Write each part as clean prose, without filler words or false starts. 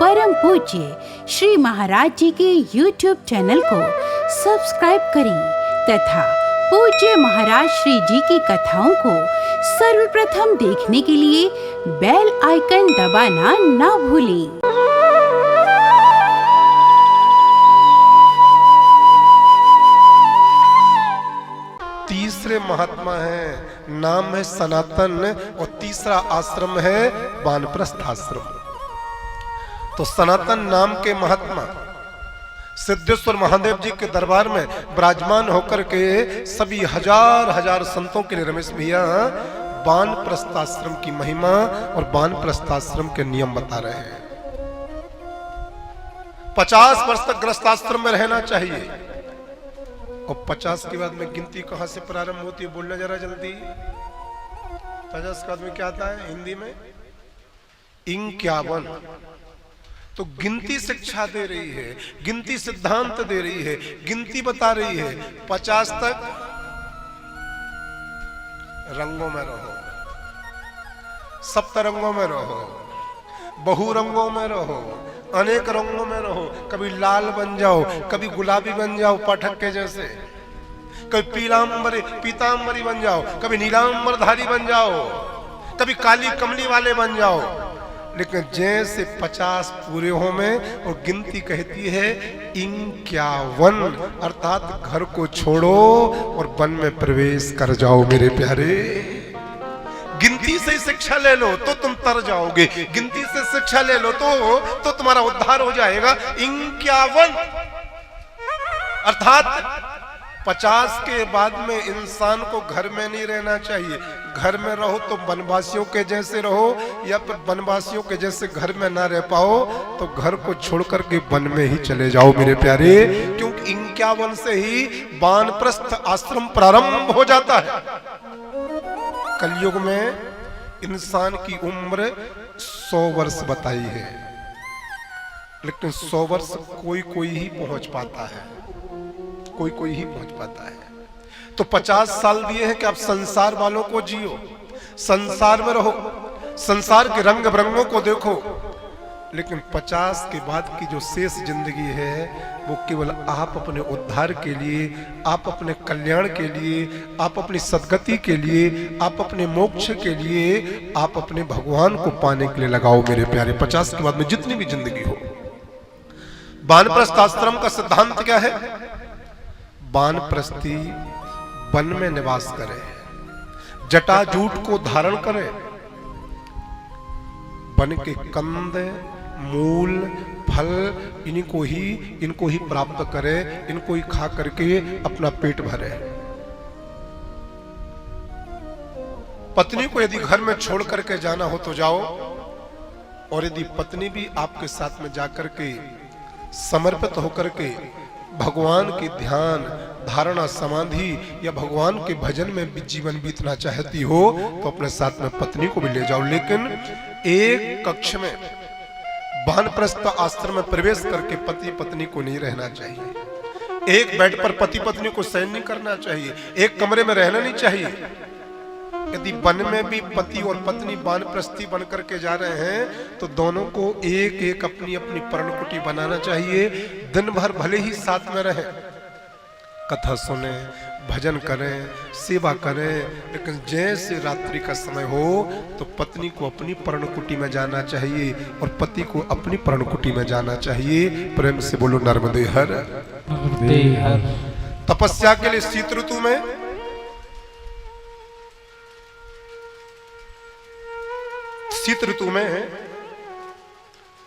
परम पूज्य श्री महाराज जी के YouTube चैनल को सब्सक्राइब करें तथा पूज्य महाराज श्री जी की कथाओं को सर्वप्रथम देखने के लिए बेल आइकन दबाना ना भूलें। तीसरे महात्मा है, नाम है सनातन, और तीसरा आश्रम है वानप्रस्थ आश्रम। तो सनातन नाम के महात्मा सिद्धेश्वर महादेव जी के दरबार में विराजमान होकर के सभी हजार हजार संतों के लिए रमेश भैया वानप्रस्थ आश्रम की महिमा और वानप्रस्थ आश्रम के नियम बता रहे हैं। 50 वर्ष तक गृहस्थाश्रम में रहना चाहिए, और 50 के बाद में गिनती कहां से प्रारंभ होती है, बोलना जरा जल्दी। 50 के बाद में क्या आता है हिंदी में? 51। तो गिनती शिक्षा दे रही है, गिनती सिद्धांत दे रही है, गिनती बता रही है। 50 तक रंगों में रहो, सप्त रंगों में रहो, बहु रंगों में रहो, अनेक रंगों में रहो। कभी लाल बन जाओ, कभी गुलाबी बन जाओ पाठक के जैसे, कभी पीतांबरी बन जाओ, कभी नीलांबरधारी बन जाओ, कभी काली कमली वाले बन जाओ। लेकिन जैसे 50 पूरे हो में, और गिनती कहती है 51, अर्थात घर को छोड़ो और वन में प्रवेश कर जाओ मेरे प्यारे। गिनती से शिक्षा ले लो तो तुम तर जाओगे, गिनती से शिक्षा ले लो तो तुम्हारा उद्धार हो जाएगा। 51 अर्थात 50 के बाद में इंसान को घर में नहीं रहना चाहिए। घर में रहो तो वनवासियों के जैसे रहो, या फिर वनवासियों के जैसे घर में ना रह पाओ तो घर को छोड़ करके वन में ही चले जाओ मेरे प्यारे। क्योंकि 51 से ही वानप्रस्थ आश्रम प्रारंभ हो जाता है। कलयुग में इंसान की उम्र 100 वर्ष बताई है, लेकिन 100 वर्ष कोई कोई ही पहुंच पाता है, कोई कोई ही पहुंच पाता है। तो 50 साल दिए हैं कि आप संसार वालों को जियो, संसार में रहो, संसार के रंग बिरंगों को देखो। लेकिन 50 के बाद की जो शेष जिंदगी है वो केवल आप अपने उद्धार के लिए, आप अपने कल्याण के लिए, आप अपनी सद्गति के लिए, आप अपने मोक्ष के लिए, आप अपने भगवान को पाने के लिए लगाओ मेरे प्यारे। 50 के बाद में जितनी भी जिंदगी हो। वानप्रस्थ आश्रम का सिद्धांत क्या है? वानप्रस्थी वन में निवास करे, जटाजूट को धारण करे, वन के कंद मूल फल इनको ही प्राप्त करे, इनको ही खा करके अपना पेट भरे। पत्नी को यदि घर में छोड़ करके जाना हो तो जाओ, और यदि पत्नी भी आपके साथ में जाकर के समर्पित होकर के भगवान के ध्यान धारणा समाधि या भगवान के भजन में जीवन बीतना चाहती हो तो अपने साथ में पत्नी को भी ले जाओ। लेकिन एक कक्ष में वानप्रस्थ आश्रम में प्रवेश करके पति पत्नी को नहीं रहना चाहिए। एक बेड पर पति पत्नी को शयन नहीं करना चाहिए, एक कमरे में रहना नहीं चाहिए। यदि वन में भी पति और पत्नी वानप्रस्थी बन करके जा रहे हैं तो दोनों को एक एक अपनी अपनी पर्णकुटी बनाना चाहिए। दिन भर भले ही साथ में रहे, कथा सुने, भजन करें, सेवा करें, लेकिन जैसे रात्रि का समय हो तो पत्नी को अपनी पर्णकुटी में जाना चाहिए और पति को अपनी पर्णकुटी में जाना चाहिए। प्रेम से बोलो नर्मदे हर। तपस्या के लिए शीत ऋतु में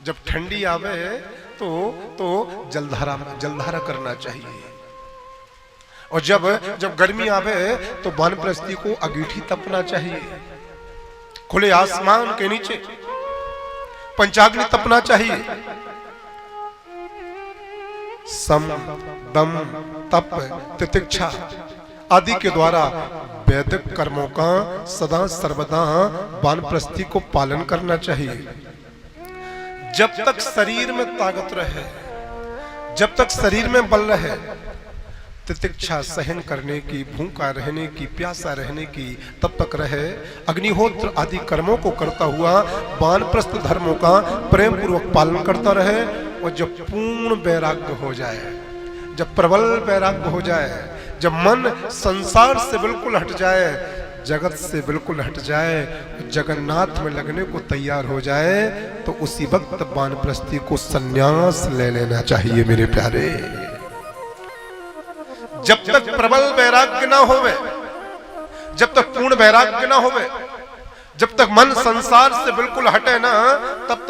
जब ठंडी आवे तो जलधारा करना चाहिए, और जब गर्मी आवे तो वानप्रस्थी को अंगीठी तपना चाहिए। खुले आसमान के नीचे पंचाग्नि तपना चाहिए। सम दम तप तितिक्षा आदि के द्वारा वैदिक कर्मों का सदा सर्वदा वानप्रस्थी को पालन करना चाहिए। जब तक शरीर में ताकत रहे, जब तक शरीर में बल रहे, तितिक्षा सहन करने की, भूखा रहने की, प्यासा रहने की, तब तक रहे। अग्निहोत्र आदि कर्मों को करता हुआ वानप्रस्थ धर्मों का प्रेम पूर्वक पालन करता रहे। और जब पूर्ण वैराग्य हो जाए, जब प्रबल वैराग्य हो जाए, जब मन संसार से बिल्कुल हट जाए, जगत से बिल्कुल हट जाए, जगन्नाथ में लगने को तैयार हो जाए, तो उसी वक्त वानप्रस्थी को संन्यास ले लेना चाहिए मेरे प्यारे। जब तक प्रबल वैराग्य ना होवे, जब तक पूर्ण वैराग्य ना होवे, जब तक मन संसार से बिल्कुल हटे ना, तब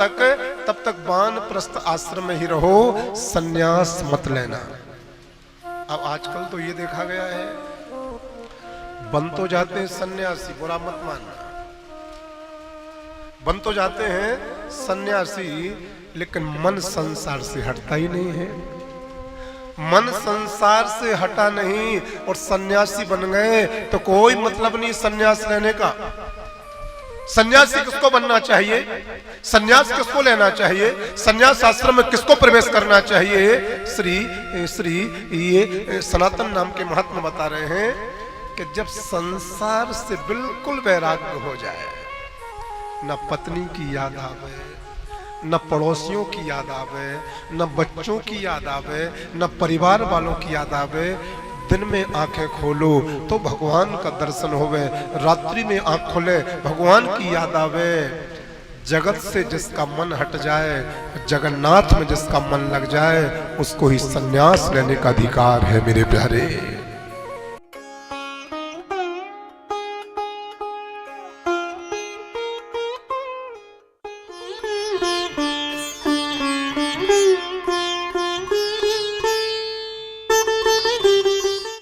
तक वानप्रस्थ आश्रम में ही रहो, संन्यास मत लेना। अब आजकल तो ये देखा गया है, बन तो जाते हैं सन्यासी, बुरा मत मानना, बन तो जाते हैं सन्यासी, लेकिन मन संसार से हटता ही नहीं है। मन संसार से हटा नहीं और सन्यासी बन गए तो कोई मतलब नहीं सन्यास लेने का। सन्यासी किसको बनना चाहिए, सन्यास किसको लेना चाहिए, सन्यास आश्रम में किसको प्रवेश करना चाहिए? श्री ये सनातन नाम के महात्मा बता रहे हैं कि जब संसार से बिल्कुल वैराग्य हो जाए, न पत्नी की याद आवे, न पड़ोसियों की याद आवे, न बच्चों की याद आवे, न परिवार वालों की याद आवे, दिन में आंखें खोलो तो भगवान का दर्शन होवे, रात्रि में आंख खोले भगवान की याद आवे। जगत से जिसका मन हट जाए, जगन्नाथ में जिसका मन लग जाए, उसको ही संन्यास लेने का अधिकार है मेरे प्यारे।